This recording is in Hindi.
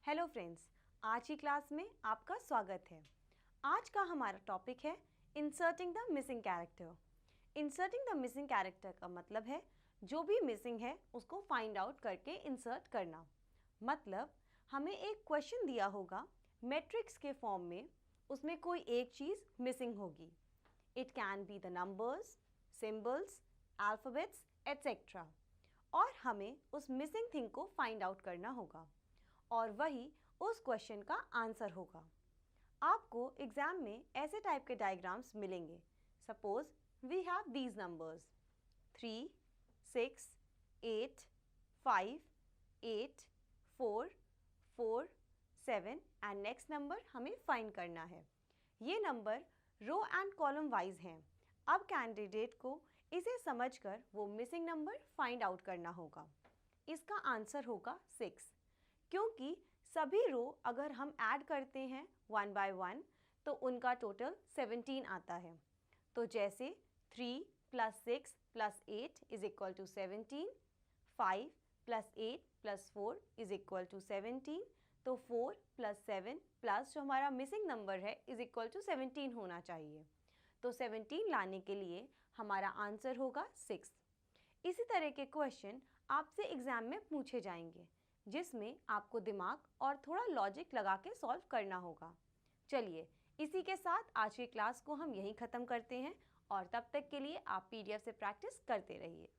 हेलो फ्रेंड्स, आज की क्लास में आपका स्वागत है। आज का हमारा टॉपिक है inserting the missing character. Inserting the missing character का मतलब है जो भी मिसिंग है उसको फाइंड आउट करके इंसर्ट करना। मतलब हमें एक क्वेश्चन दिया होगा मैट्रिक्स के फॉर्म में, उसमें कोई एक चीज़ मिसिंग होगी। It can be the numbers, symbols, alphabets etcetera, और हमें उस मिसिंग थिंग को फाइंड आउट करना होगा और वही उस क्वेश्चन का आंसर होगा। आपको एग्जाम में ऐसे टाइप के डायग्राम्स मिलेंगे। Suppose we have these numbers 3, 6, 8, 5, 8, 4, 4, 7 and next number हमें फाइंड करना है। ये number row and column wise हैं। अब कैंडिडेट को इसे समझकर वो मिसिंग नंबर फाइंड आउट करना होगा। इसका आंसर होगा 6, क्योंकि सभी रो अगर हम ऐड करते हैं 1 बाय 1 तो उनका टोटल 17 आता है। तो जैसे 3 + 6 + 8 is equal to 17, 5 + 8 + 4 is equal to 17, तो 4 + 7 प्लस जो हमारा मिसिंग नंबर है इज इक्वल टू 17 होना चाहिए। तो 17 लाने के लिए हमारा आंसर होगा 6। इसी तरह के क्वेश्चन आपसे एग्जाम में पूछे जाएंगे जिसमें आपको दिमाग और थोड़ा लॉजिक लगा के सॉल्व करना होगा। चलिए, इसी के साथ आज की क्लास को हम यहीं ख़त्म करते हैं और तब तक के लिए आप PDF से प्रैक्टिस करते रहिए।